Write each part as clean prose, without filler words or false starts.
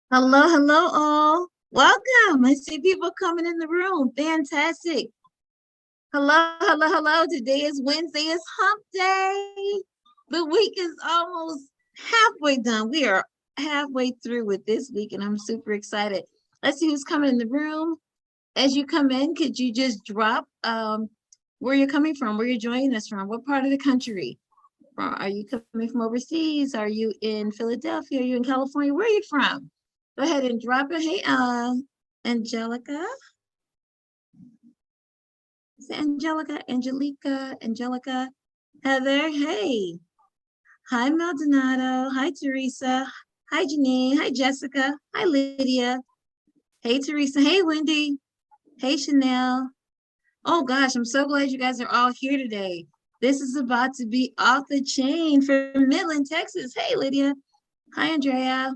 Hello, hello, all. Welcome. I see people coming in the room. Fantastic. Hello, hello, hello. Today is Wednesday. It's hump day. The week is almost halfway done. We are halfway through with this week, and I'm super excited. Let's see who's coming in the room. As you come in, could you just drop where you're coming from, where you're joining us from, what part of the country? Are you coming from overseas? Are you in Philadelphia? Are you in California? Where are you from? Go ahead and drop it. Hey, Angelica. Is it Angelica, Heather. Hey. Hi, Maldonado. Hi, Teresa. Hi, Janine. Hi, Jessica. Hi, Lydia. Hey, Teresa. Hey, Wendy. Hey, Chanel. Oh gosh, I'm so glad you guys are all here today. This is about to be off the chain from Midland, Texas. Hey, Lydia. Hi, Andrea.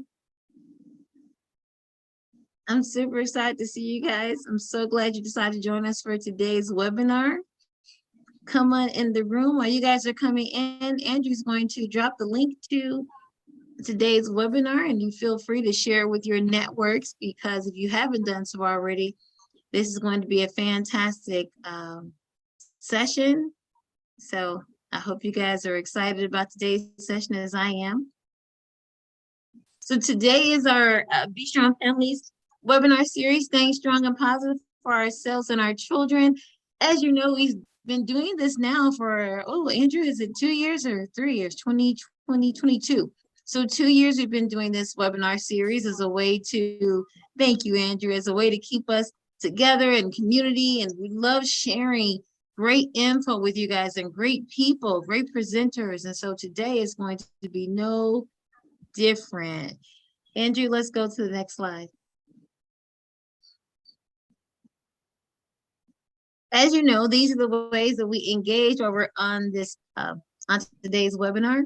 I'm super excited to see you guys. I'm so glad you decided to join us for today's webinar. Come on in the room while you guys are coming in. Andrew's going to drop the link to today's webinar, and you feel free to share with your networks, because if you haven't done so already, this is going to be a fantastic session. So I hope you guys are excited about today's session as I am. So today is our Be Strong Families webinar series, Staying Strong and Positive for Ourselves and Our Children. As you know, we've been doing this now for, Andrew, is it 2 years or 3 years? 2022. So 2 years we've been doing this webinar series as a way to, thank you, Andrew, as a way to keep us together in community. And we love sharing great info with you guys and great people, great presenters. And so today is going to be no different. Andrew, let's go to the next slide. As you know, these are the ways that we engage while we're on this on today's webinar.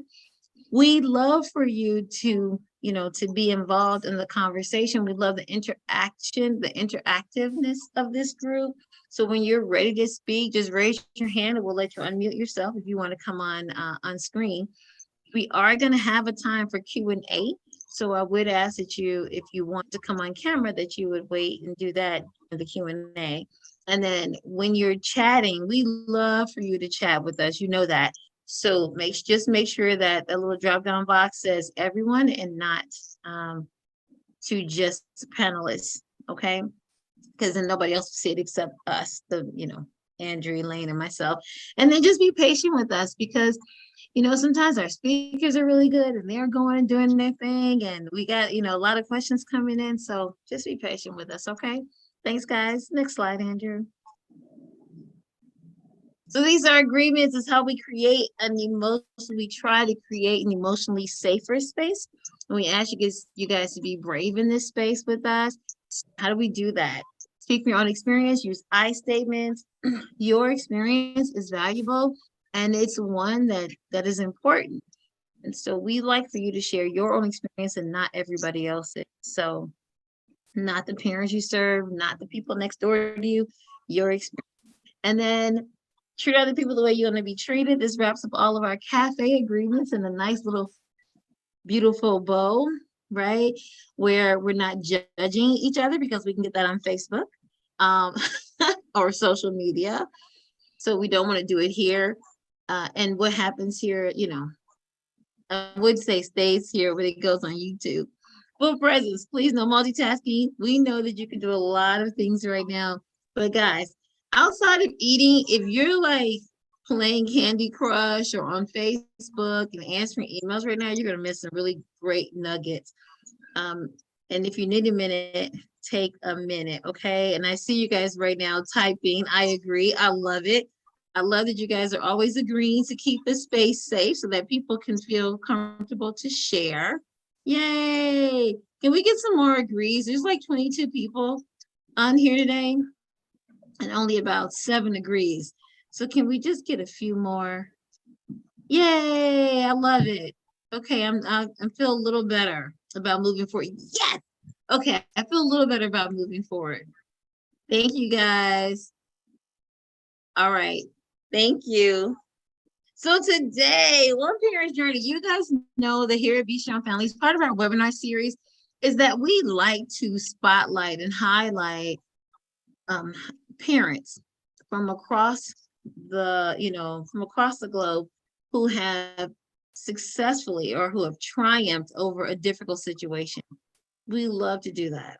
We'd love for you to, to be involved in the conversation. We love the interaction, the interactiveness of this group. So when you're ready to speak, just raise your hand and we'll let you unmute yourself if you want to come on screen. We are going to have a time for Q&A. So I would ask that you, if you want to come on camera, that you would wait and do that in the Q&A. And then when you're chatting, we love for you to chat with us. You know that. So just make sure that the little drop-down box says everyone and not to just panelists, okay? Because then nobody else will see it except us, Andrew, Elaine, and myself. And then just be patient with us, because sometimes our speakers are really good and they're going and doing their thing, and we got, a lot of questions coming in. So just be patient with us, okay? Thanks, guys. Next slide, Andrew. So these are agreements. Is how we create we try to create an emotionally safer space. And we ask you guys to be brave in this space with us. How do we do that? Speak from your own experience, use I statements. Your experience is valuable, and it's one that is important. And so we like for you to share your own experience and not everybody else's. So not the parents you serve, not the people next door to you, your experience. And then treat other people the way you want to be treated. This wraps up all of our cafe agreements in a nice little beautiful bow, right? Where we're not judging each other, because we can get that on Facebook or social media. So we don't want to do it here. And what happens here, I would say stays here, but it goes on YouTube. Full presence, please, no multitasking. We know that you can do a lot of things right now, but guys, outside of eating, if you're like playing Candy Crush or on Facebook and answering emails right now, you're gonna miss some really great nuggets. And if you need a minute, take a minute, okay? And I see you guys right now typing. I agree. I love it. I love that you guys are always agreeing to keep the space safe so that people can feel comfortable to share. Yay! Can we get some more agrees? There's like 22 people on here today and only about 7 agrees. So can we just get a few more? Yay! I love it. Okay, I feel a little better about moving forward. Yes! Okay, I feel a little better about moving forward. Thank you, guys. All right. Thank you. So today, One Parent's Journey, you guys know that here at Be Strong Families, part of our webinar series, is that we like to spotlight and highlight parents from across from across the globe who have successfully or who have triumphed over a difficult situation. We love to do that.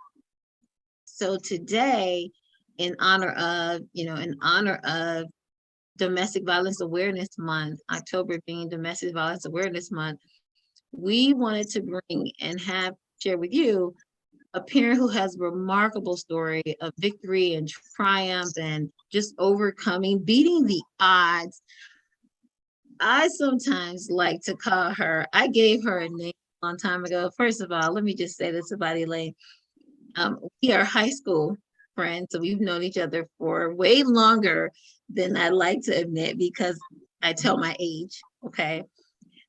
So today, in honor of Domestic Violence Awareness Month, October being Domestic Violence Awareness Month, we wanted to bring and have share with you a parent who has a remarkable story of victory and triumph and just overcoming, beating the odds. I sometimes like to call her, I gave her a name a long time ago. First of all, let me just say this about Elaine. We are high school friends, so we've known each other for way longer than I like to admit because I tell my age, okay?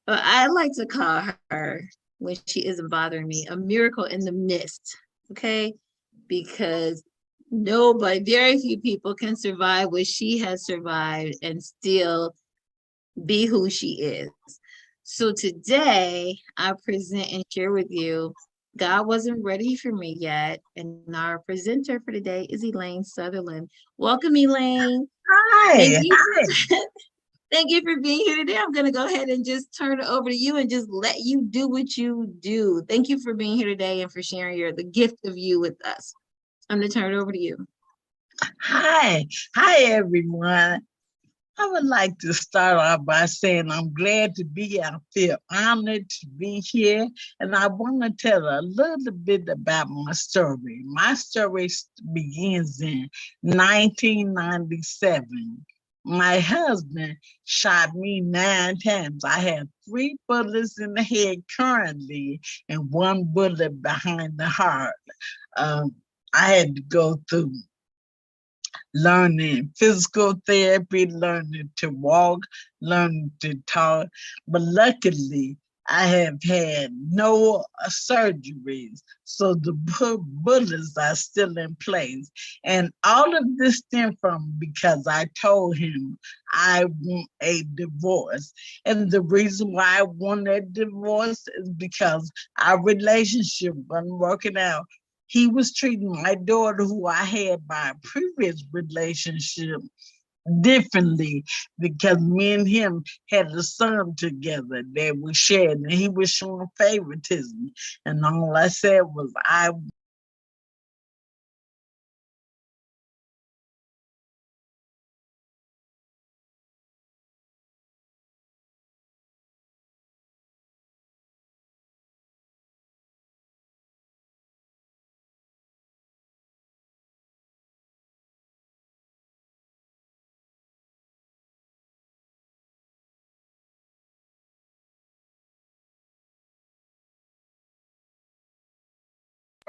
But I like to call her, when she isn't bothering me, a miracle in the midst, okay? Because very few people can survive what she has survived and still be who she is. So today, I present and share with you, God wasn't ready for me yet. And our presenter for today is Elaine Sutherland. Welcome, Elaine. Hi. Thank you for being here today. I'm going to go ahead and just turn it over to you and just let you do what you do. Thank you for being here today and for sharing the gift of you with us. I'm going to turn it over to you. Hi. Hi, everyone. I would like to start off by saying I'm glad to be here. I feel honored to be here. And I want to tell a little bit about my story. My story begins in 1997. My husband shot me 9 times. I have 3 bullets in the head currently and 1 bullet behind the heart. I had to go through learning physical therapy, learning to walk, learning to talk. But luckily, I have had no surgeries, so the bullets are still in place. And all of this stemmed from because I told him I want a divorce. And the reason why I want a divorce is because our relationship wasn't working out. He was treating my daughter, who I had by a previous relationship, differently because me and him had a son together that we shared, and he was showing favoritism. And all I said was, I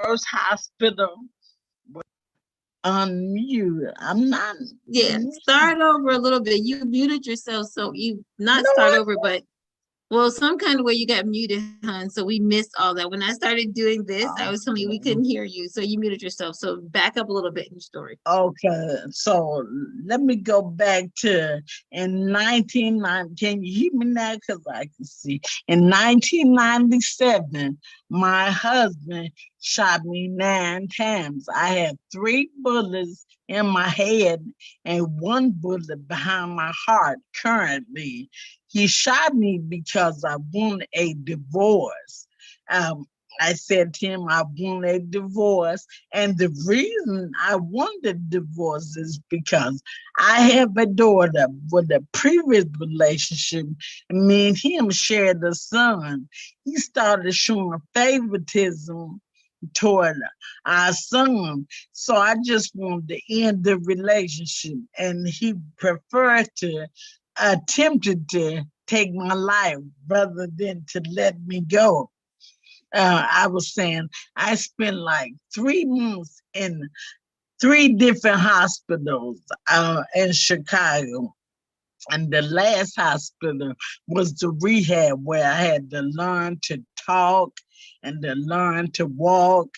first hospital was unmuted. I'm not. Yeah, start over a little bit. You muted yourself, so you not No, start over, but well, some kind of way you got muted, hon. So we missed all that. When I started doing this, I was telling you we couldn't hear you, so you muted yourself. So back up a little bit in your story. okay, so let me go back to in 1990. Can you hear me now? Because I can see. In 1997, my husband shot me 9 times. I had 3 bullets in my head and 1 bullet behind my heart currently. He shot me because I want a divorce. Um, I said to him, I want a divorce. And the reason I wanted divorce is because I have a daughter with a previous relationship. Me and him shared a son. He started showing favoritism toward our son. So I just wanted to end the relationship. And he preferred to attempted to take my life rather than to let me go. I was saying I spent like 3 months in 3 different hospitals in Chicago. And the last hospital was the rehab where I had to learn to talk and to learn to walk.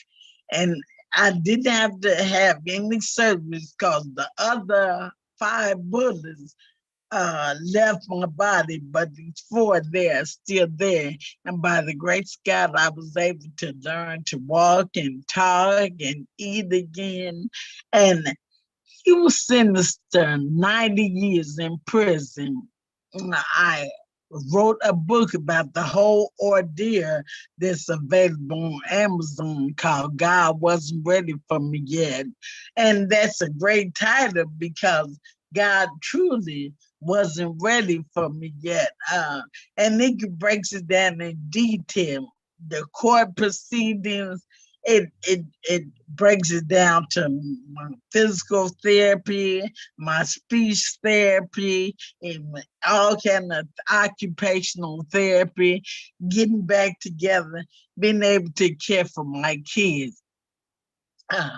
And I didn't have to have any surgeries because the other 5 bullets left my body, but these four there are still there. And by the grace of God, I was able to learn to walk and talk and eat again. And he was sentenced to 90 years in prison. I wrote a book about the whole ordeal that's available on Amazon called God Wasn't Ready for Me Yet. And that's a great title because God truly wasn't ready for me yet. And it breaks it down in detail. The court proceedings, it breaks it down to my physical therapy, my speech therapy, and all kind of occupational therapy, getting back together, being able to care for my kids. Uh,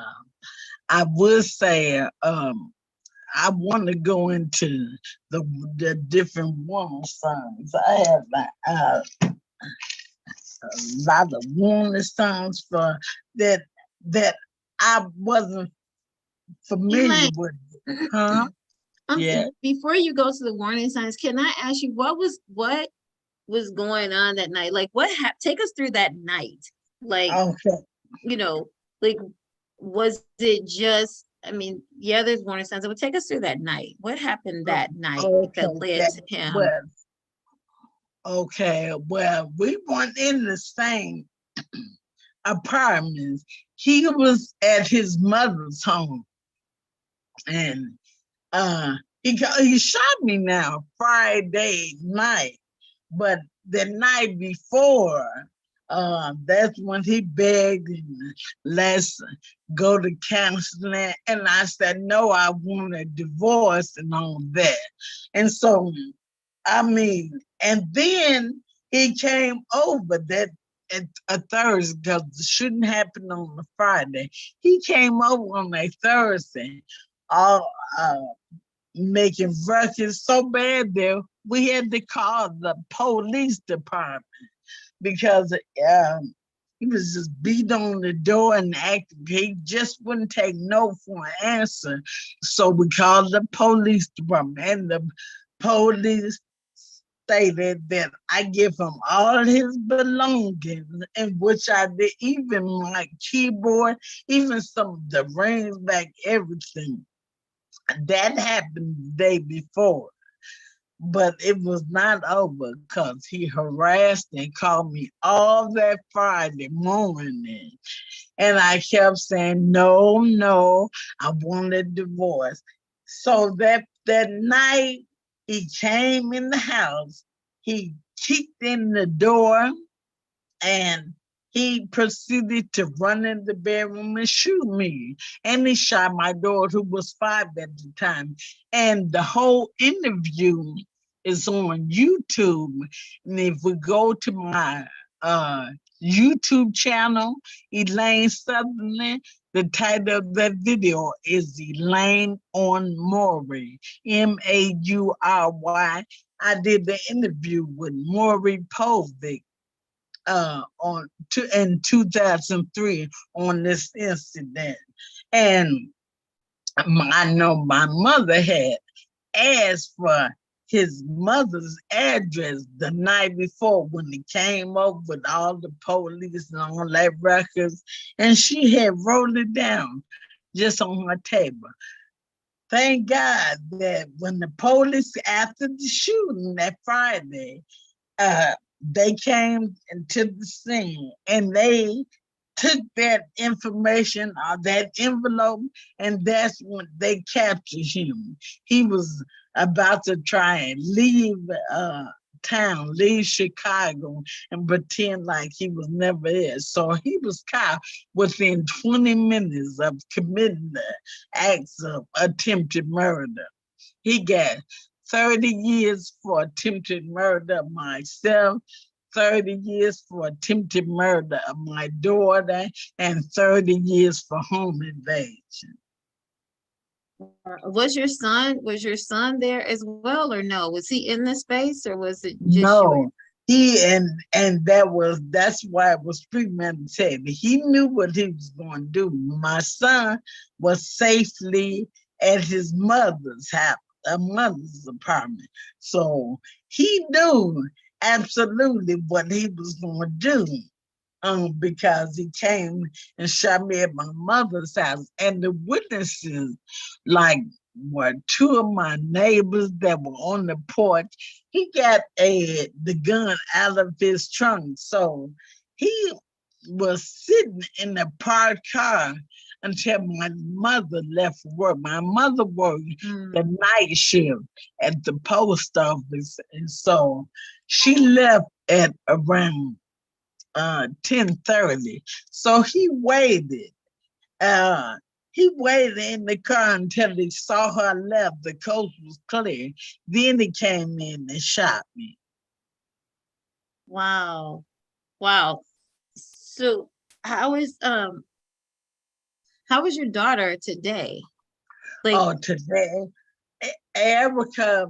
I would say I want to go into the different warning signs. I have a lot of warning signs for that I wasn't familiar Elaine, with. Huh? Yeah. before you go to the warning signs, can I ask you what was going on that night? Like take us through that night. Like, Okay. you know, like was it just, I mean, yeah, there's warning signs, but take us through that night. What happened that night Okay. that led That to him? well. Okay. Well, we weren't in the same apartments. He was at his mother's home, and he shot me now Friday night, but the night before, that's when he begged and let's go to counseling, and I said no, I want a divorce and all that, and so I mean, and then he came over that at a Thursday because it shouldn't happen on a Friday. He came over on a Thursday, all making ruckus so bad there we had to call the police department because he was just beat on the door and acting. He just wouldn't take no for an answer. So we called the police department, and the police stated that I give him all his belongings, in which I did, even my keyboard, even some of the rings back, everything. That happened the day before, but it was not over because he harassed and called me all that Friday morning. And I kept saying, no, no, I want a divorce. So that night, he came in the house, he kicked in the door, and he proceeded to run in the bedroom and shoot me. And he shot my daughter, who was 5 at the time. And the whole interview is on YouTube. And if we go to my YouTube channel, Elaine Sutherland, the title of that video is Elaine on Maury, Maury. I did the interview with Maury Povich in 2003 on this incident. And I know my mother had asked for his mother's address the night before when he came up with all the police and all that records, and she had wrote it down just on her table. Thank God that when the police, after the shooting that Friday, they came into the scene and they took that information or that envelope, and that's when they captured him. He was about to try and leave town, leave Chicago, and pretend like he was never there. So he was caught within 20 minutes of committing the acts of attempted murder. He got 30 years for attempted murder of myself, 30 years for attempted murder of my daughter, and 30 years for home invasion. Was your son there as well, or no? Was he in the space, or was it just you? No, and that's why it was premeditated. He knew what he was going to do. My son was safely at his mother's house. a mother's apartment. So he knew absolutely what he was going to do. Because he came and shot me at my mother's house. And the witnesses, like, were two of my neighbors that were on the porch. He got the gun out of his trunk. So he was sitting in the parked car until my mother left for work. My mother worked the night shift at the post office. And so she left at around 10:30. So he waited in the car until he saw her left. The coast was clear. Then he came in and shot me. Wow. Wow. So how is your daughter today? Like, Oh, today, Erica,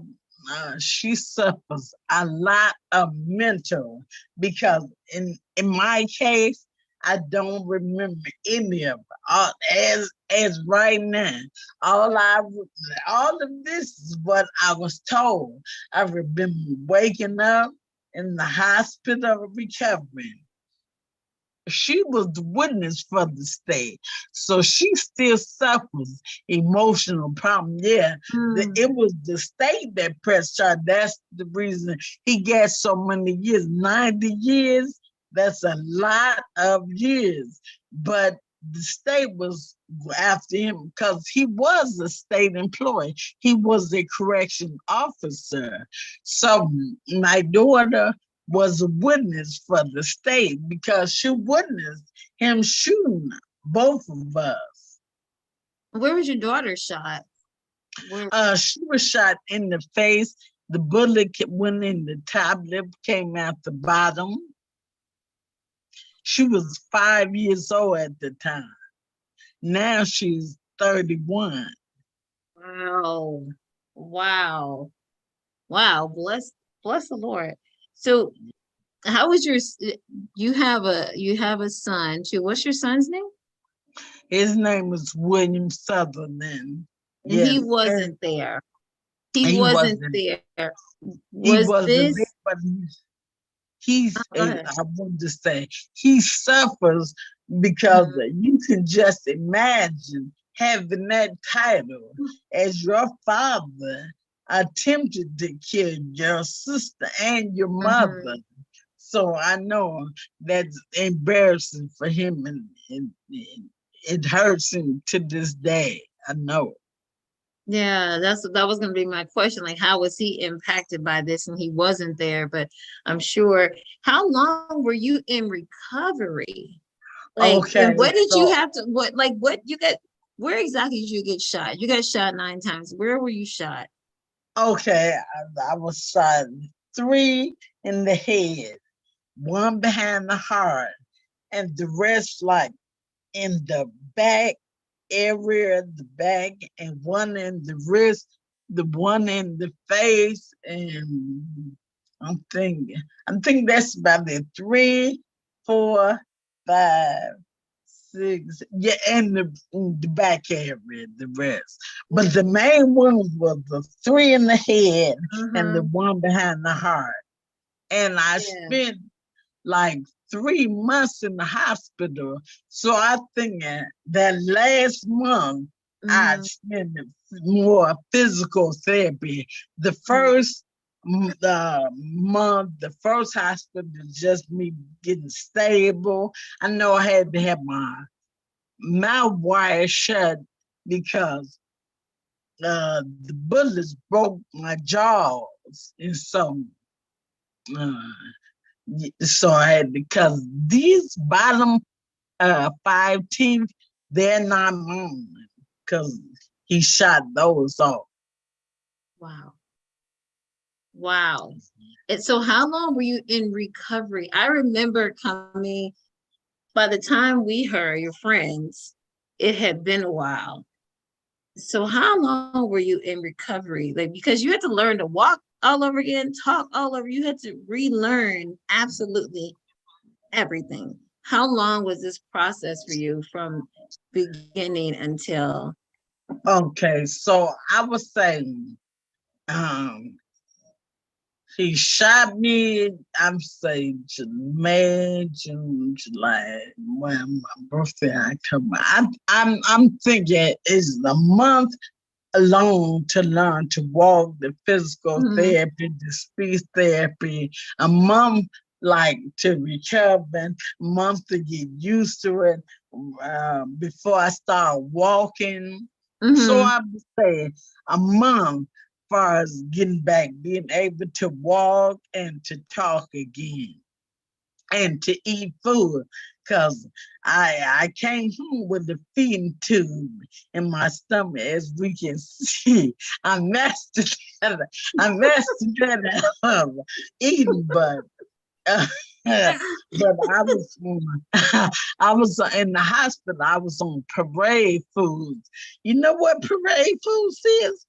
she suffers a lot of mental because in my case, I don't remember any of it. As right now, all of this is what I was told. I remember waking up in the hospital recovering. She was the witness for the state. So she still suffers emotional problem. Yeah, it was the state that pressed her. That's the reason he got so many years. 90 years, that's a lot of years. But the state was after him because he was a state employee. He was a correction officer. So my daughter was a witness for the state because she witnessed him shooting both of us. where was your daughter shot? Where? She was shot in the face. The bullet went in the top lip, came out the bottom. She was 5 years old at the time. Now she's 31. Wow. Wow. Wow. Bless the Lord. So how was you have a son too. What's your son's name? His name was William Sutherland. And he Yes, wasn't there. He he wasn't wasn't. there. He Was wasn't there, this but he's. go ahead. I want to say he suffers because Mhm. you can just imagine having that title as your father attempted to kill your sister and your mother. Mhm. So I know that's embarrassing for him, and it hurts him to this day. I know. Yeah, that was gonna be my question. Like, how was he impacted by this? And he wasn't there, but I'm sure. How long were you in recovery? Like, Okay, and what did you so have to what you got? Where exactly did you get shot? You got shot 9 times. Where were you shot? okay, I was shot 3 in the head, 1 behind the heart, and the rest like in the back area, the back, and 1 in the wrist, the 1 in the face, and I'm thinking that's about it. 3, 4, 5, 6, yeah, and the back area, the rest. But the main ones was the 3 in the head and the Mm-hmm. 1 behind the heart. And I Yeah. spent like 3 months in the hospital. So I think that last month I Mm-hmm. spent more physical therapy. The first month, the first hospital, just me getting stable. I know I had to have my mouth wire shut because the bullets broke my jaws, and uh, so I had, because these bottom 5 teeth, they're not mine because he shot those off. Wow. Wow. And so how long were you in recovery? I remember coming, by the time we heard your friends, it had been a while. So how long were you in recovery? Like, because you had to learn to walk all over again, talk all over. You had to relearn absolutely everything. How long was this process for you from beginning until? Okay, so I was saying Um, he shot me, I'm saying May, June, July, when my birthday I come. I'm thinking it's a month alone to learn to walk, the physical Mhm. therapy, the speech therapy, a month like to recover, and a month to get used to it before I start walking. So Mhm. I would say a month far as getting back, being able to walk and to talk again and to eat food. Cause I came home with the feeding tube in my stomach, as we can see. I messed together. I messed together eating, uh, but I was I was in the hospital. I was on parade foods. You know what parade foods is?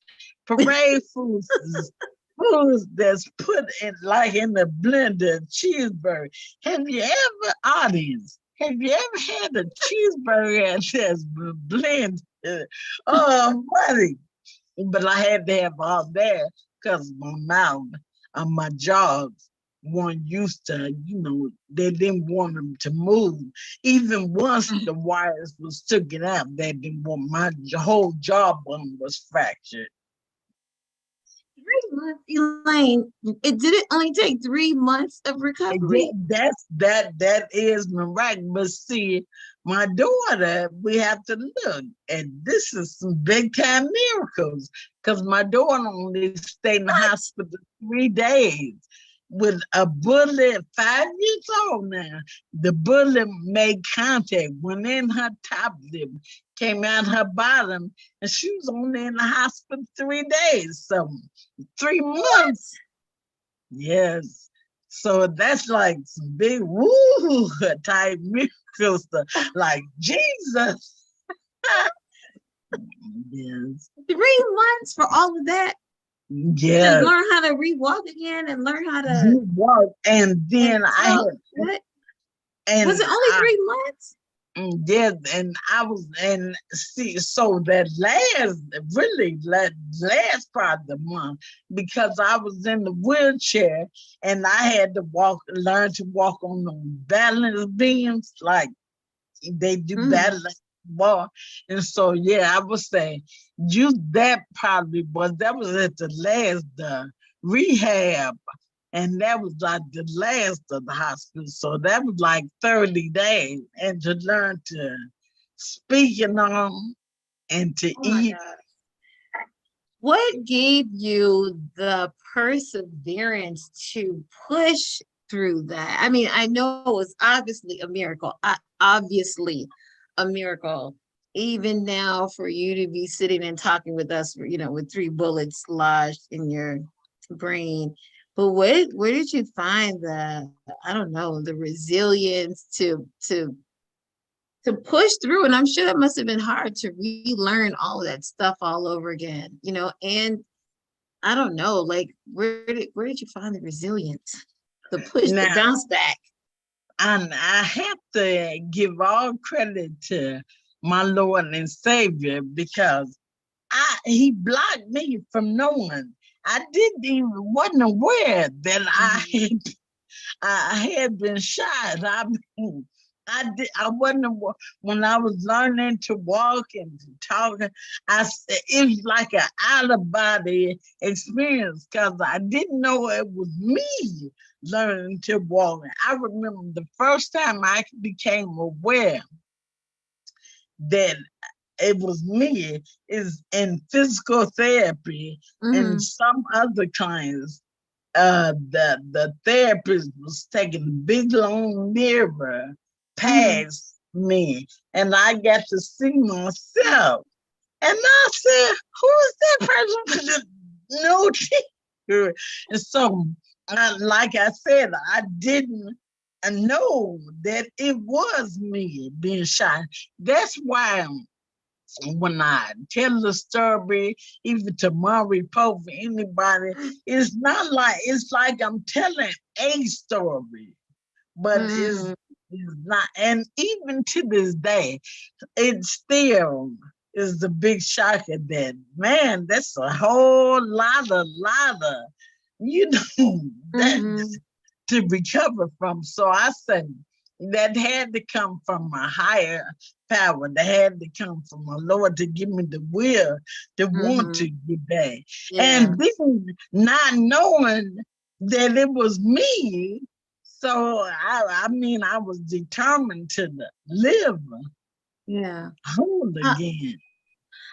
Parade foods is foods that's put in like in the blender, cheeseburger. Have you ever, audience? Have you ever had a cheeseburger that's blended? Oh, buddy! But I had to have all that because my mouth and my jaws weren't used to, they didn't want them to move. Even once the wires was taken out, they didn't want my whole jawbone was fractured. 3 months, Elaine. It didn't only take 3 months of And recovery. that is miraculous. See, my daughter, we have to look, and this is some big time miracles because my daughter only stayed in the What? hospital 3 days with a bullet, 5 years old now. The bullet made contact, went in her top lip, came out her bottom, and she was only in the hospital 3 days. So 3 months. What? Yes. So that's like some big woo type miracle stuff. Like Jesus. Yes. 3 months for all of that to Yes. learn how to re-walk again and learn how to You walk and and then I tell had what? Was and it only I 3 months? yes, and I was and see so that last part of the month because I was in the wheelchair and I had to learn to walk on the balance beams like they do Mm. balance ball. And so yeah, I would say use that probably was that was at the last rehab and that was like the last of the hospital. So that was like 30 days. And to learn to speak and to Oh my eat. God. What gave you the perseverance to push through that? I mean, I know it was obviously a miracle, obviously a miracle. Even now, for you to be sitting and talking with us, with 3 bullets lodged in your brain. But where did you find I don't know, the resilience to push through? And I'm sure that must have been hard to relearn all of that stuff all over again, and I don't know, like where did you find the resilience, the push, the Now, bounce back? and I have to give all credit to my Lord and Savior because he blocked me from knowing. I didn't even wasn't aware that Mhm. I had been shot. I wasn't when I was learning to walk and to talk. It was like an out of body experience because I didn't know it was me learning to walk. I remember the first time I became aware that it was me is in physical therapy and Mhm. some other kinds the therapist was taking a big long mirror Mhm. past me and I got to see myself. And I said, who is that person with the no teeth? And so, like I said, I didn't know that it was me being shot. That's why when I tell the story, even to Maury Pope, for anybody, it's like I'm telling a story, but Mhm. it's not. And even to this day, it's still. is the big shock of that. Man, that's a whole lot of, you know, that Mm-hmm. to recover from. So I said that had to come from a higher power. That had to come from a Lord to give me the will to want Mm-hmm. to get back. Yeah. And then not knowing that it was me. So I mean, I was determined to live Yeah. whole How, again.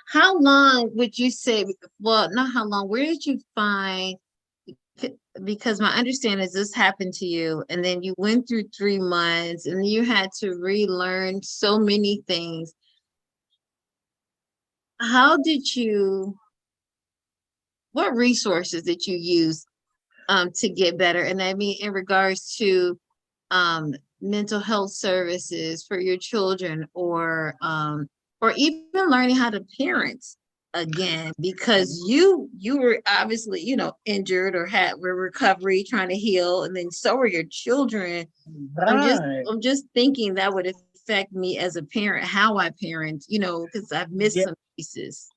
how long would you say, well, not how long, where did you find, because my understanding is this happened to you and then you went through 3 months and you had to relearn so many things. How did you, what resources did you use to get better? And I mean, in regards to um, mental health services for your children, or even learning how to parent again, because you were obviously, you know, injured or had were recovery trying to heal, and then so were your children. I'm just Right. I'm just thinking that would affect me as a parent, how I parent, you know, because I've missed Yeah, some pieces.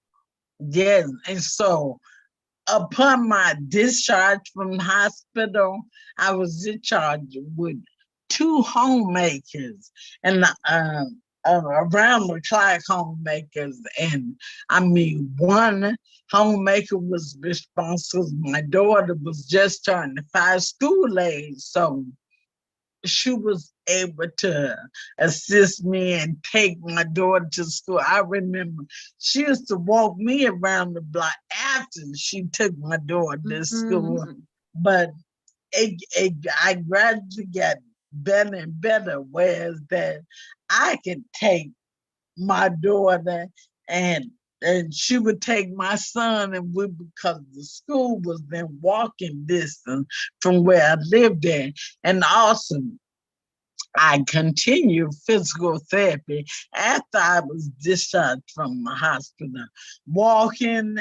yes. And so upon my discharge from the hospital, I was discharged with two homemakers and around the clock homemakers. And I mean, one homemaker was responsible. My daughter was just turning 5 school age. So she was able to assist me and take my daughter to school. I remember she used to walk me around the block after she took my daughter to school. Mhm. But I gradually got better and better, whereas that I could take my daughter and she would take my son and we because the school was then walking distance from where I lived at. And also I continued physical therapy after I was discharged from the hospital. Walking,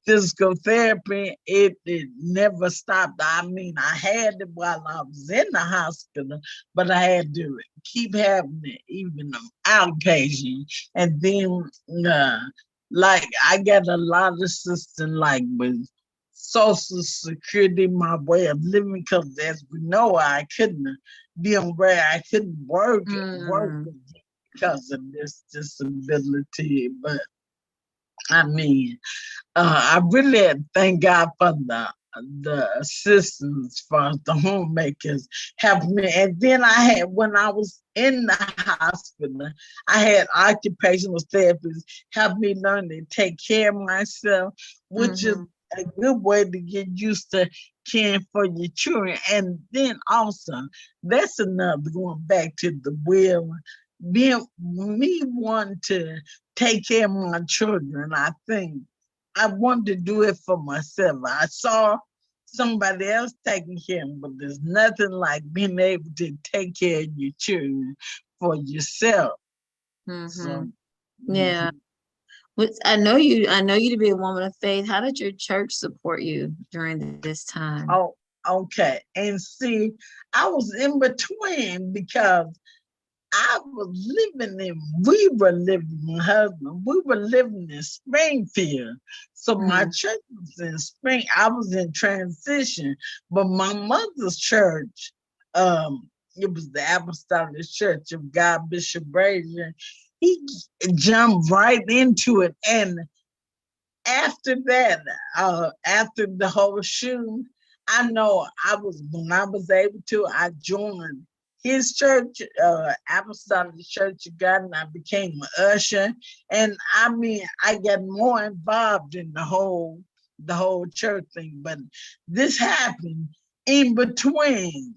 physical therapy, it never stopped. I mean, I had it while I was in the hospital, but I had to keep having it, even outpatient. And then, uh, like, I got a lot of assistance, like with Social Security, my way of living, because as we know, I couldn't be on where I couldn't work Mm. because of this disability. But I mean, I really thank God for the assistance for the homemakers helping me. And then I had, when I was in the hospital, I had occupational therapists help me learn to take care of myself, which is Mm-hmm. a good way to get used to caring for your children. And then also, that's another going back to the will, being me wanting to take care of my children. I think I wanted to do it for myself. I saw somebody else taking care of them, but there's nothing like being able to take care of your children for yourself. Mm-hmm. So, Yeah. mhm. I know you to be a woman of faith. How did your church support you during this time? Oh, okay. And see, I was in between because we were living, my husband, we were living in Springfield. So my Mm-hmm. church was in Spring. I was in transition, but my mother's church, it was the Apostolic Church of God, Bishop Brazier. He jumped right into it. And after that, after the whole shooting, I know when I was able to, I joined his church, Apostolic Church of God, and I became an usher. And I mean, I got more involved in the whole church thing. But this happened in between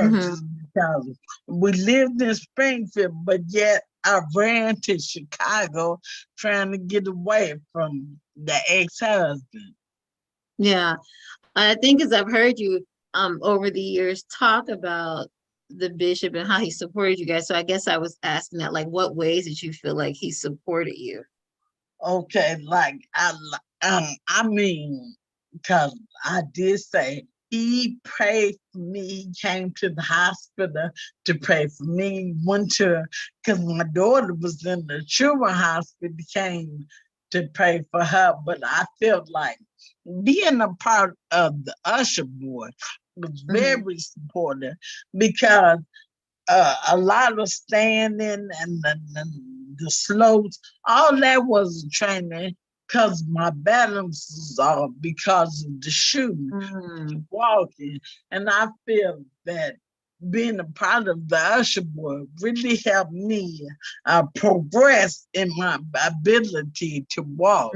Mm-hmm. churches because we lived in Springfield, but yet I ran to Chicago trying to get away from the ex-husband. Yeah. I think as I've heard you over the years talk about the bishop and how he supported you guys. So I guess I was asking that, like, what ways did you feel like he supported you? Okay, like I mean, because I did say He prayed for me. He came to the hospital to pray for me. Went to, because my daughter was in the children's hospital, came to pray for her. But I felt like being a part of the usher board was very supportive, because a lot of standing and the slopes, all that was training, because my balance is off because of the shoe walking. And I feel that being a part of the usher board really helped me progress in my ability to walk.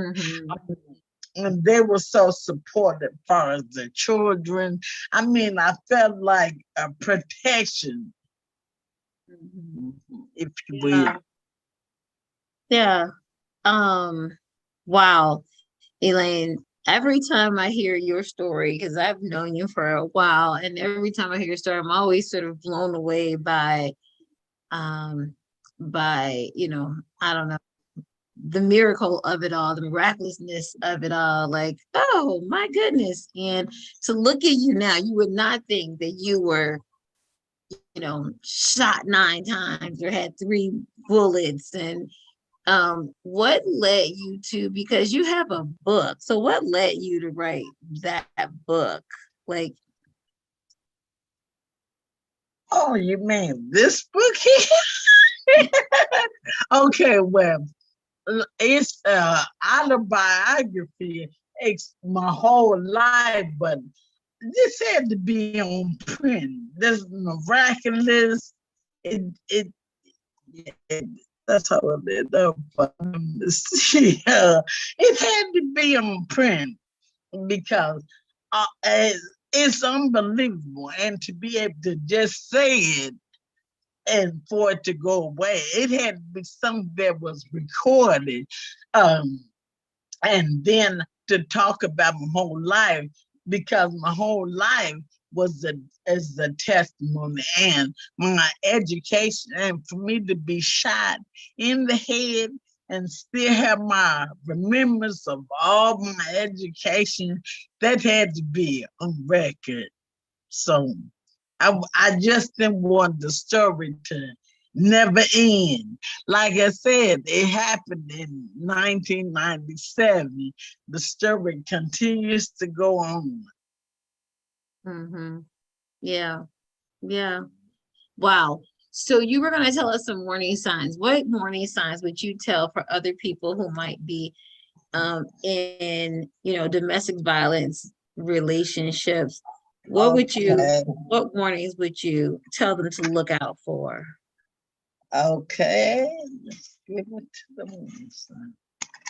And they were so supportive as far as the children. I mean, I felt like a protection, if you will. Yeah. Wow, Elaine, every time I hear your story, because I've known you for a while, and every time I hear your story, I'm always sort of blown away by, I don't know, the miracle of it all, the miraculousness of it all. Like, oh my goodness. And to look at you now, you would not think that you were, shot 9 times or had 3 bullets. And what led you to, because you have a book, so what led you to write that book? Like, oh, you mean this book here? Okay, well, it's autobiography. It's my whole life, but this had to be on print. This miraculous. It that's how it ended up. Yeah, it had to be on print, because it's unbelievable, and to be able to just say it and for it to go away, it had to be something that was recorded. And then to talk about my whole life, because my whole life was as a testimony and my education, and for me to be shot in the head and still have my remembrance of all my education, that had to be on record. So I just didn't want the story to never end. Like I said, it happened in 1997. The story continues to go on. Yeah. Wow. So you were going to tell us some warning signs. What warning signs would you tell for other people who might be in, domestic violence relationships? What warnings would you tell them to look out for? Okay, let's give it to the warning sign.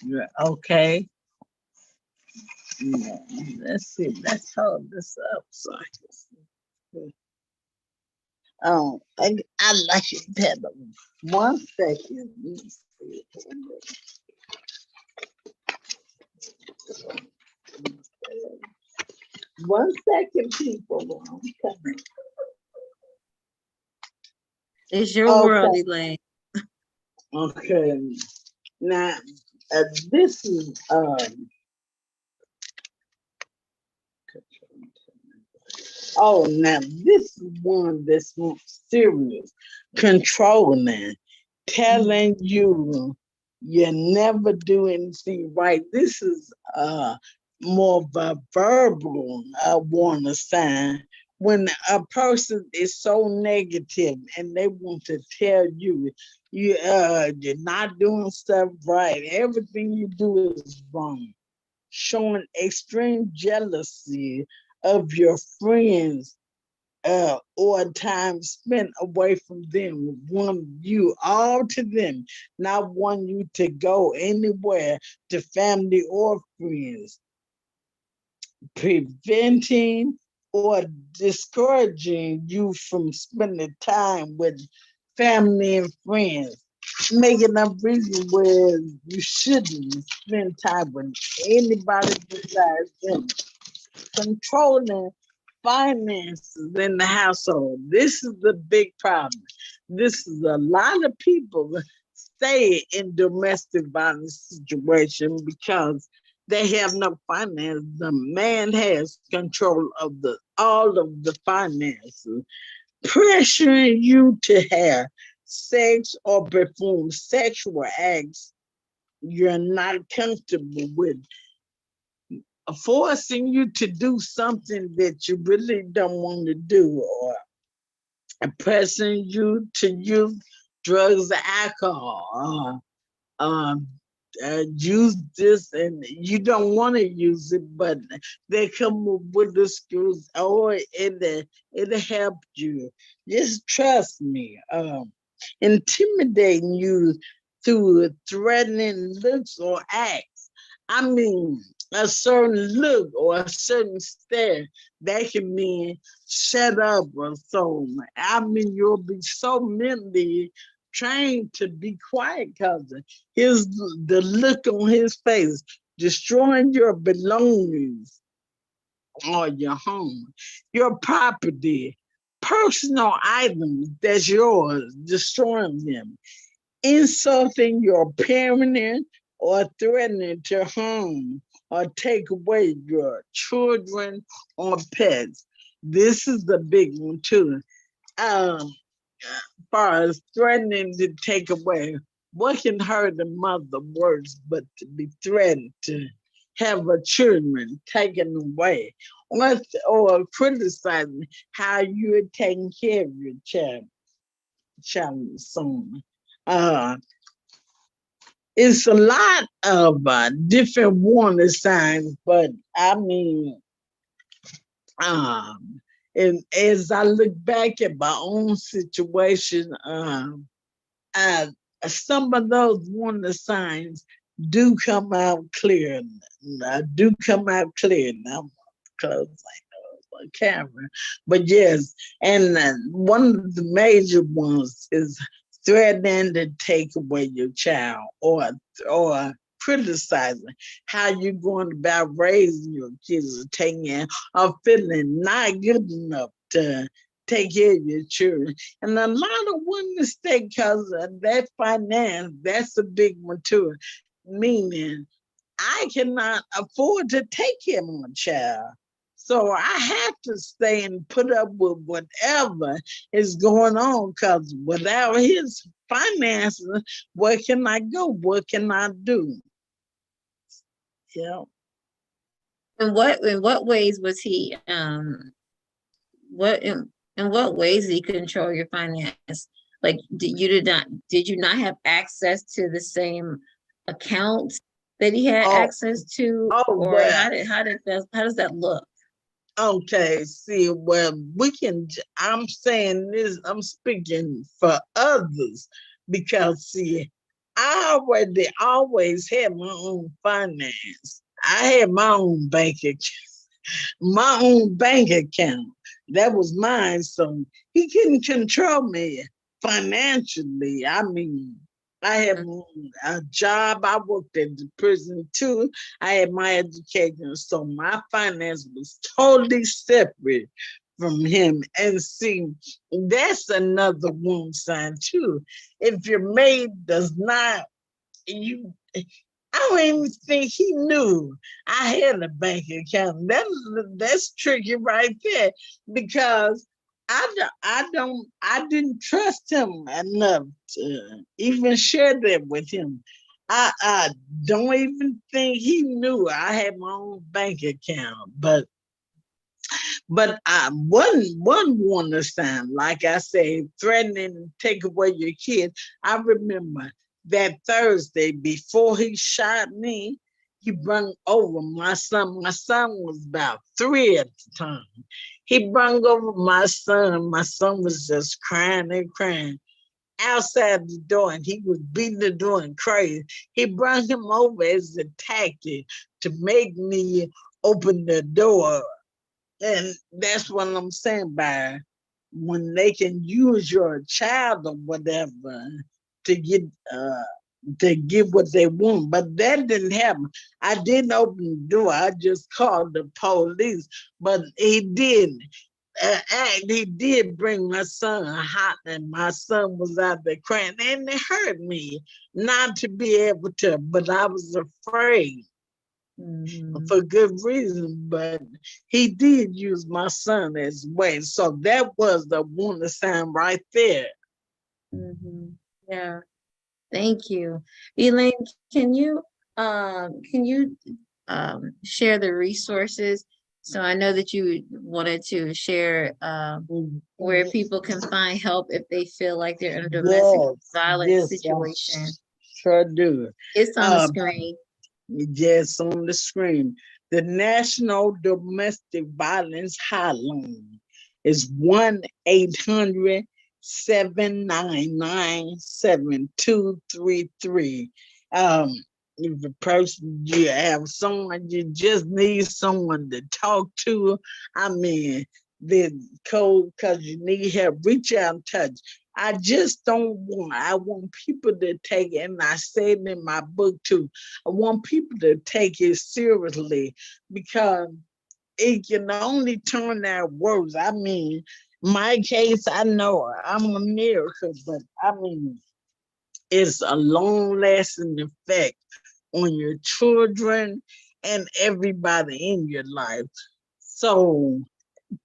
Yeah, okay. Yeah, let's see. Let's hold this up so I can see. Oh, I like it better. 1 second. Let's see. 1 second, people. It's your world, Elaine. Okay. Now, this is now this is one that's more serious. Controlling, telling you never do anything right. This is more of a verbal warning sign. When a person is so negative and they want to tell you you're not doing stuff right, everything you do is wrong, showing extreme jealousy of your friends or time spent away from them, want you all to them, not want you to go anywhere to family or friends, preventing or discouraging you from spending time with family and friends, making up reasons where you shouldn't spend time with anybody besides them, controlling finances in the household. This is the big problem. This is a lot of people stay in domestic violence situation because They have no finance. The man has control of all of the finances, pressuring you to have sex or perform sexual acts you're not comfortable with, forcing you to do something that you really don't want to do, or pressing you to use drugs or alcohol, um, use this and you don't want to use it, but they come up with the excuse, oh, it'll help you. Just trust me. Intimidating you through threatening looks or acts. I mean, a certain look or a certain stare that can mean shut up or so. I mean, you'll be so mentally trained to be quiet because his the look on his face, destroying your belongings or your home, your property, personal items that's yours, destroying them, insulting your parent or threatening to harm or take away your children or pets. This is the big one too. Um, far as threatening to take away, what can hurt a mother worse but to be threatened to have her children taken away, or criticizing how you are taking care of your child son. Uh, it's a lot of different warning signs, but I mean, um, and as I look back at my own situation, uh, some of those warning signs do come out clear. Do come out clear now. Close my camera, but yes, and one of the major ones is threatening to take away your child, or criticizing how you're going about raising your kids, or taking it, or feeling not good enough to take care of your children. And a lot of women stay because of that finance, that's a big one too. Meaning, I cannot afford to take care of my child. So I have to stay and put up with whatever is going on because without his finances, where can I go? What can I do? Yeah. In what ways was he what in what ways did he control your finance? Like did you not have access to the same accounts that he had Oh, access to, oh or well. how does that look? Okay, see, well, I'm saying this, I'm speaking for others because, see, I already always had my own finance. I had my own bank account. That was mine, so he couldn't control me financially. I mean, I had a job. I worked at the prison too. I had my education, so my finance was totally separate from him. And see, that's another warning sign too. If your maid does not, you, I don't even think he knew I had a bank account. That's tricky right there because I didn't trust him enough to even share that with him. I don't even think he knew I had my own bank account, but one warning sign, like I say, threatening to take away your kid. I remember that Thursday before he shot me, he brought over my son. My son was about 3 at the time. He brought over my son. My son was just crying and crying outside the door, and he was beating the door and crazy. He brought him over as a tactic to make me open the door, and that's what I'm saying by when they can use your child or whatever to get what they want. But that didn't happen. I didn't open the door. I just called the police. But he did. He did bring my son hot, and my son was out there crying, and it hurt me not to be able to. But I was afraid. Mhm. for good reason, but he did use my son as way. So that was the warning sign right there. Mhm. Yeah. Thank you. Elaine, can you share the resources? So I know that you wanted to share where people can find help if they feel like they're in a domestic Yes, violence yes, I situation. sure do. It's on the Uh, screen. yes, on the screen. The National Domestic Violence Hotline is 1-800-799-7233. If a person you have someone you just need someone to talk to, I mean the code because you need help, reach out and touch. I want people to take it, and I said in my book too, I want people to take it seriously because it can only turn out worse. I mean, my case, I know I'm a miracle, but I mean, it's a long lasting effect on your children and everybody in your life. So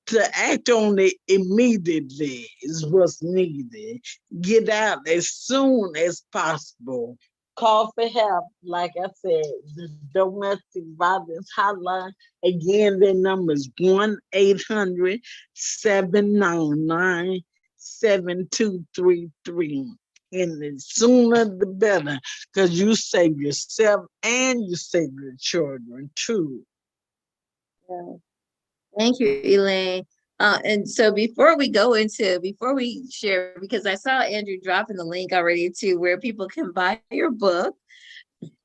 to act on it immediately is what's needed. Get out as soon as possible. Call for help. Like I said, the domestic violence hotline. Again, their number is 1-800-799-7233. And the sooner the better, because you save yourself and you save your children too. Yeah. Thank you, Elaine. And so before we share, because I saw Andrew dropping the link already to where people can buy your book.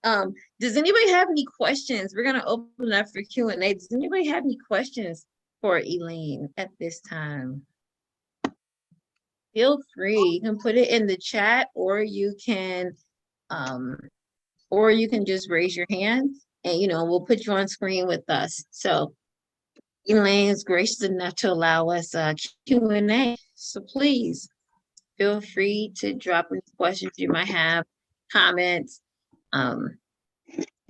Does anybody have any questions? We're gonna open it up for Q&A. Does anybody have any questions for Elaine at this time? Feel free. You can put it in the chat, um, or you can just raise your hand, and we'll put you on screen with us. So Elaine is gracious enough to allow us Q&A. So please feel free to drop any questions you might have, comments um,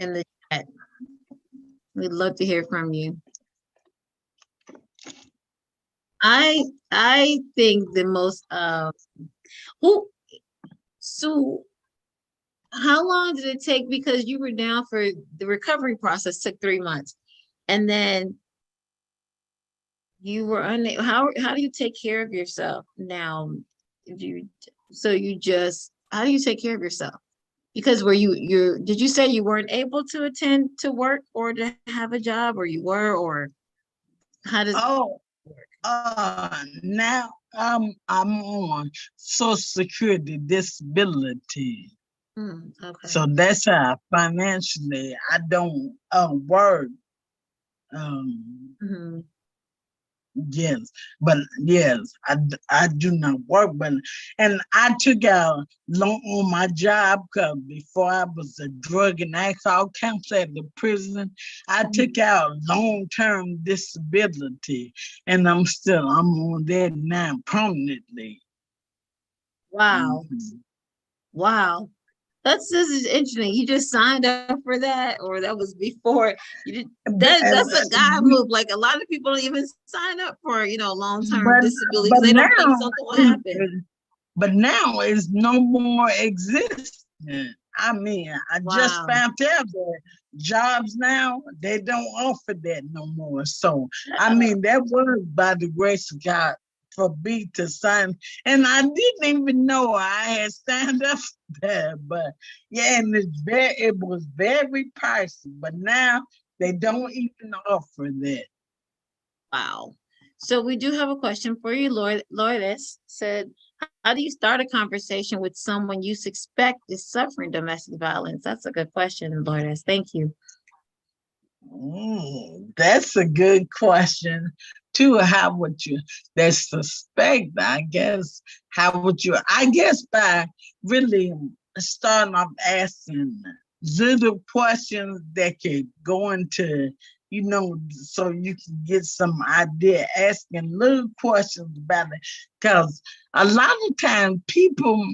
in the chat. We'd love to hear from you. I think the most who so how long did it take, because you were down for the recovery process took 3 months, and then you were unable, how do you take care of yourself now? If you so you just How do you take care of yourself? Because were you did you say you weren't able to attend to work or to have a job, or you were, or how does it Oh, work? now I'm on Social Security disability. Okay. So that's how financially I don't work. Um, Hmm. yes, but yes, I do not work, but and I took out loan on my job because before I was a drug and alcohol counselor at the prison, I took out long term disability, and I'm on that now permanently. Wow. Mhm. Wow. This is interesting. You just signed up for that, or that was before you did that's a guy move. Like a lot of people don't even sign up for, long-term But disability but because they don't think now something will happen. but now it's no more existent. I mean, I just Wow. found out that jobs now they don't offer that no more. So I Uh, mean, that was by the grace of God for me to sign, and I didn't even know I had signed up for that. But yeah, and it was very pricey. But now they don't even offer that. wow. So we do have a question for you. Lourdes said, how do you start a conversation with someone you suspect is suffering domestic violence? That's a good question, Lourdes. Thank you. That's a good question too. How would you they suspect, I guess, how would you I guess by really starting off asking little questions that could go into, so you can get some idea, asking little questions about it. Because a lot of times people,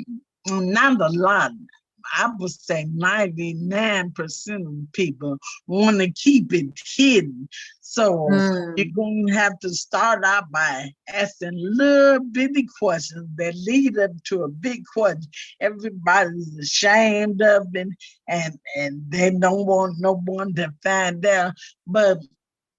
not a lot, I would say 99% of people want to keep it hidden. So you're going to have to start out by asking little bitty questions that lead up to a big question. Everybody's ashamed of it, and they don't want no one to find out. But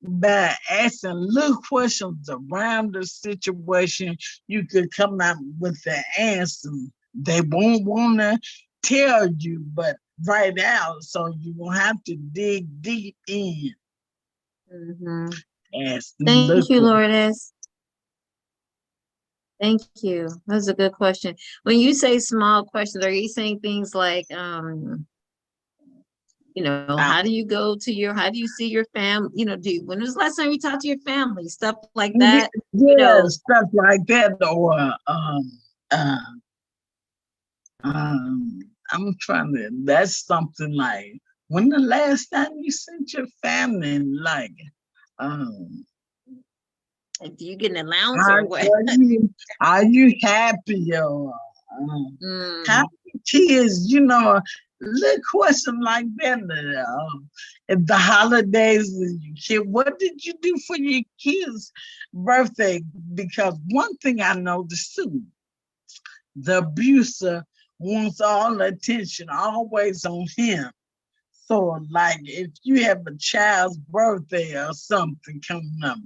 by asking little questions around the situation, you could come out with the answer. They won't want to tell you, but right out, so you will have to dig deep in. Ask them Thank you, questions. Lourdes. Thank you. That's a good question. When you say small questions, are you saying things like, how do you go to how do you see your family? When was the last time you talked to your family? Stuff like that. Yeah, stuff like that, or I'm trying to. That's something like, when the last time you sent your family, like, do you get an allowance or what? Are you happy, or how many kids? Little question like that. At the holidays, what did you do for your kids' birthday? Because one thing I noticed too, the abuser wants all the attention always on him. So, like, if you have a child's birthday or something coming up,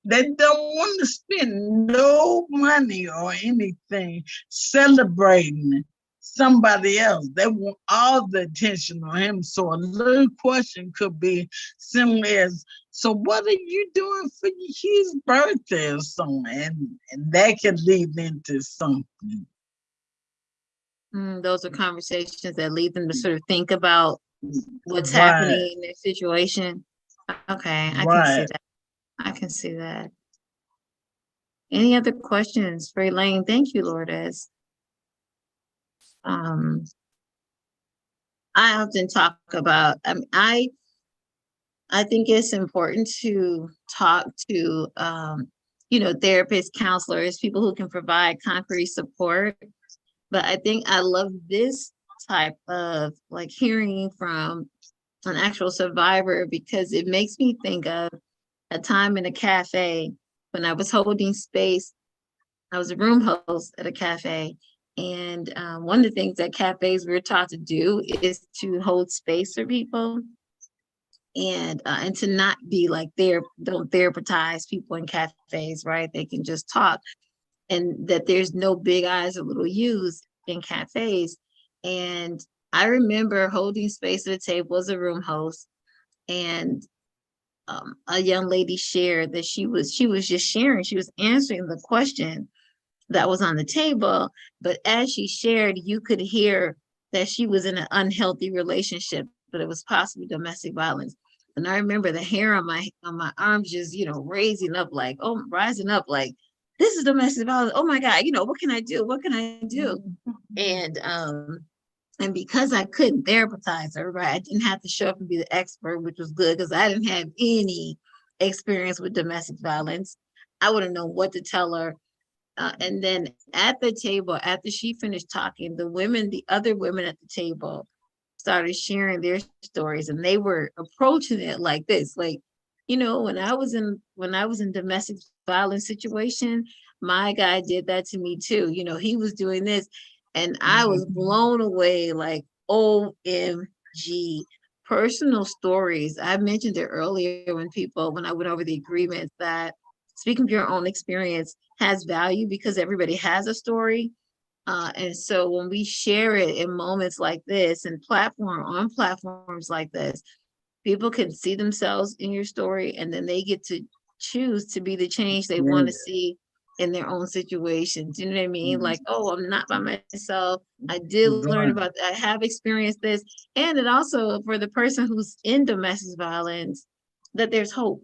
they don't want to spend no money or anything celebrating somebody else. They want all the attention on him. So a little question could be similar as, so what are you doing for his birthday or something? And that could lead into something. Those are conversations that lead them to sort of think about what's happening in their situation. Okay, I can see that. I can see that. Any other questions for Elaine? Thank you, Lourdes. I often talk about, I think it's important to talk to, therapists, counselors, people who can provide concrete support. But I think I love this type of like hearing from an actual survivor, because it makes me think of a time in a cafe when I was holding space. I was a room host at a cafe. And one of the things that cafes we're taught to do is to hold space for people, and to not be like don't therapize people in cafes, right? They can just talk, and that there's no big eyes or little U's in cafes. And I remember holding space at a table as a room host, and a young lady shared that she was just sharing. She was answering the question that was on the table, but as she shared, you could hear that she was in an unhealthy relationship, but it was possibly domestic violence. And I remember the hair on my arms just, rising up like, this is domestic violence. Oh my God, what can I do? What can I do? And because I couldn't therapize her, right, I didn't have to show up and be the expert, which was good because I didn't have any experience with domestic violence. I wouldn't know what to tell her. And then at the table, after she finished talking, the other women at the table started sharing their stories, and they were approaching it like this, like, when I was in domestic violence situation, my guy did that to me too. He was doing this, and I was blown away, like, OMG. Personal stories. I mentioned it earlier when I went over the agreements, that speaking of your own experience has value because everybody has a story. And so when we share it in moments like this and on platforms like this, people can see themselves in your story, and then they get to choose to be the change they want to see in their own situations. You know what I mean? Like, oh, I'm not by myself. I did learn about that. I have experienced this. And it also, for the person who's in domestic violence, that there's hope.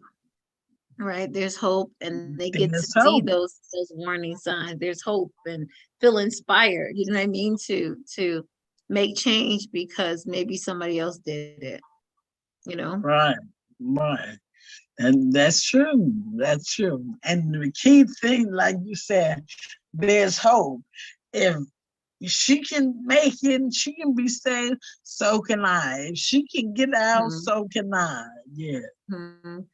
Right, there's hope, and they get to see those warning signs. There's hope and feel inspired, you know what I mean, to make change because maybe somebody else did it, Right. And that's true. That's true. And the key thing, like you said, there's hope. If she can make it, and she can be saved, so can I. If she can get out, Mhm, so can I. Yeah. mhm.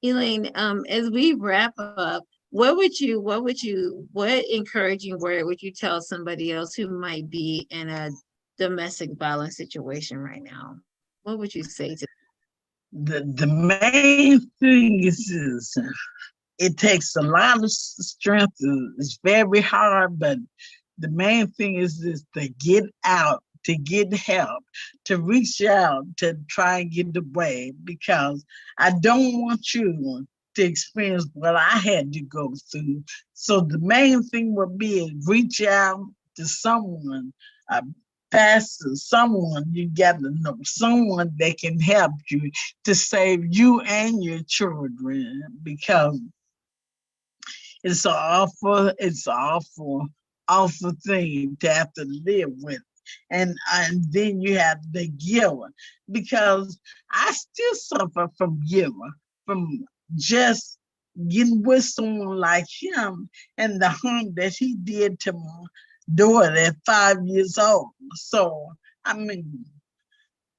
Elaine, as we wrap up, what encouraging word would you tell somebody else who might be in a domestic violence situation right now? What would you say to The main thing is it takes a lot of strength. It's very hard, but the main thing is this: to get out, to get help, to reach out, to try and get away, because I don't want you to experience what I had to go through. So the main thing would be reach out to someone, a pastor, someone you got to know, someone that can help you to save you and your children, because it's awful thing to have to live with. And then you have the giver, because I still suffer from giver, from just getting with someone like him and the harm that he did to my daughter at 5 years old. So I mean,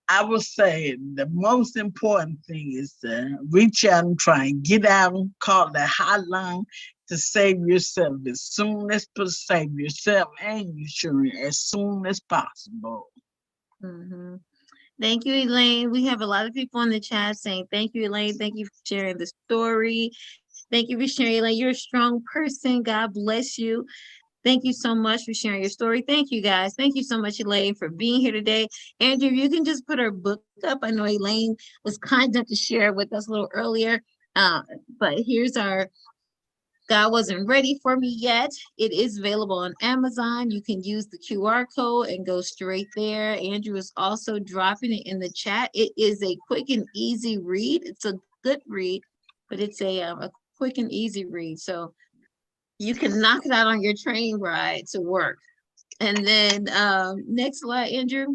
I would say the most important thing is to reach out and try and get out, call the hotline to save yourself as soon as possible, save yourself and your children as soon as possible. hmm Thank you, Elaine. We have a lot of people in the chat saying, thank you, Elaine. Thank you for sharing the story. Thank you for sharing, Elaine. You're a strong person. God bless you. Thank you so much for sharing your story. Thank you, guys. Thank you so much, Elaine, for being here today. Andrew, you can just put her book up. I know Elaine was kind enough to share it with us a little earlier. Uh, but here's our God Wasn't Ready for Me Yet. It is available on Amazon. You can use the QR code and go straight there. Andrew is also dropping it in the chat. It is a quick and easy read. It's a good read, but it's a quick and easy read. So you can knock it out on your train ride to work. And then next slide, Andrew.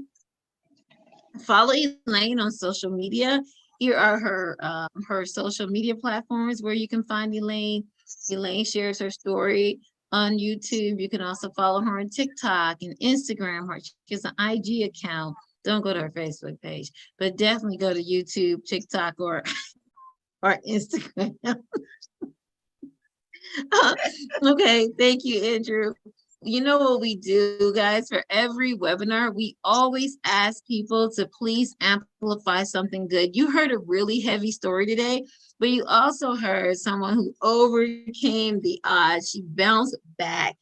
Follow Elaine on social media. Here are her social media platforms where you can find Elaine. Elaine shares her story on YouTube. You can also follow her on TikTok and Instagram. She has an IG account. Don't go to her Facebook page, but definitely go to YouTube, TikTok, or Instagram. Okay, thank you, Andrew. You know what we do, guys? For every webinar, we always ask people to please amplify something good. You heard a really heavy story today, but you also heard someone who overcame the odds. She bounced back.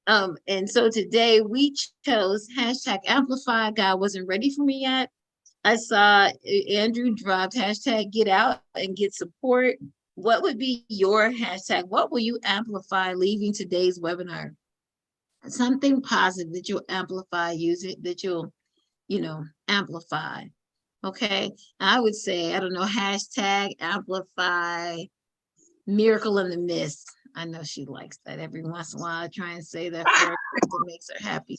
And so today we chose hashtag amplify. God wasn't ready for me yet. I saw Andrew dropped hashtag get out and get support. What would be your hashtag? What will you amplify leaving today's webinar? Something positive that you'll amplify, use it, that you'll, amplify. Okay. I would say, I don't know, hashtag amplify miracle in the mist. I know she likes that every once in a while. I try and say that for her because it makes her happy.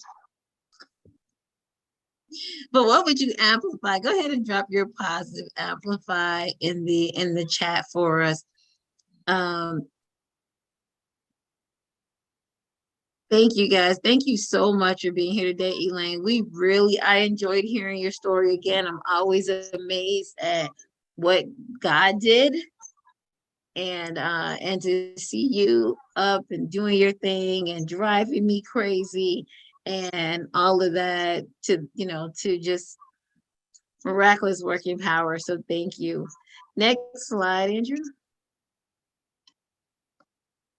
But what would you amplify? Go ahead and drop your positive amplify in the chat for us. Um, Thank you, guys. Thank you so much for being here today, Elaine. I enjoyed hearing your story again. I'm always amazed at what God did, and to see you up and doing your thing and driving me crazy and all of that, to just miraculous working power. So thank you. Next slide, Andrew.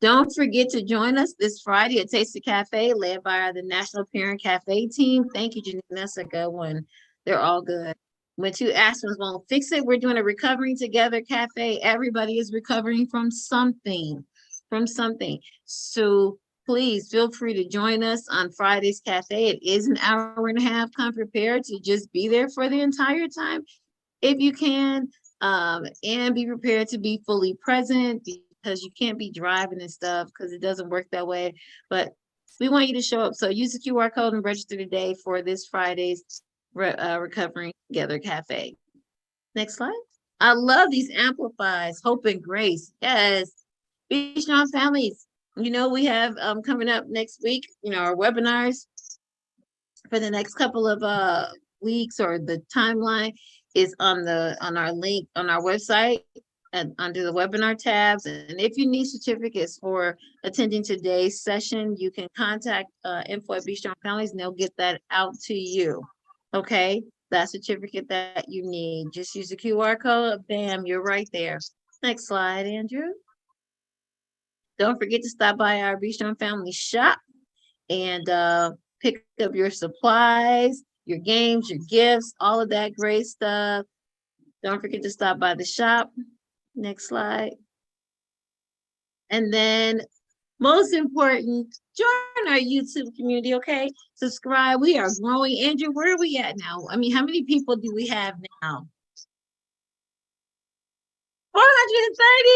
Don't forget to join us this Friday at Taste the Cafe, led by the National Parent Cafe team. Thank you, Janine. That's a good one. They're all good. When two aspirins won't fix it, we're doing a Recovering Together Cafe. Everybody is recovering from something, So please feel free to join us on Friday's Cafe. It is an hour and a half. Come prepared to just be there for the entire time if you can, and be prepared to be fully present, because you can't be driving and stuff because it doesn't work that way. But we want you to show up. So use the QR code and register today for this Friday's Recovering Together Cafe. Next slide. I love these amplifies, hope and grace. Yes. Be strong families. We have coming up next week, our webinars. for the next couple of weeks, or the timeline is on our link on our website and under the webinar tabs. And if you need certificates for attending today's session, you can contact info at Be Strong Families, and they'll get that out to you. Okay, that certificate that you need. Just use the QR code. Bam, you're right there. Next slide, Andrew. Don't forget to stop by our Be Strong Family shop and pick up your supplies, your games, your gifts, all of that great stuff. Don't forget to stop by the shop. Next slide. And then most important, join our YouTube community, okay? Subscribe. We are growing. Andrew, where are we at now? I mean, how many people do we have now? 430.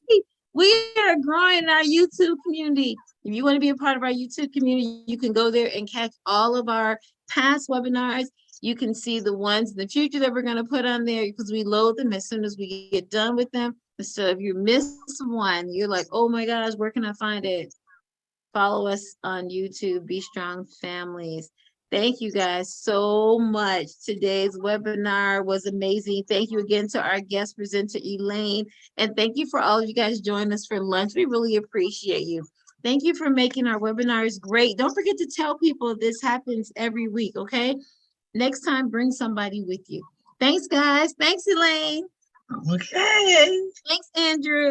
Yay! We are growing our YouTube community. If you want to be a part of our YouTube community, you can go there and catch all of our past webinars. You can see the ones in the future that we're going to put on there, because we load them as soon as we get done with them. So if you miss one, you're like, oh my gosh, where can I find it? Follow us on YouTube, Be Strong Families. Thank you guys so much. Today's webinar was amazing. Thank you again to our guest presenter, Elaine. And thank you for all of you guys joining us for lunch. We really appreciate you. Thank you for making our webinars great. Don't forget to tell people this happens every week, okay? Next time, bring somebody with you. Thanks, guys. Thanks, Elaine. Okay. Thanks, Andrew.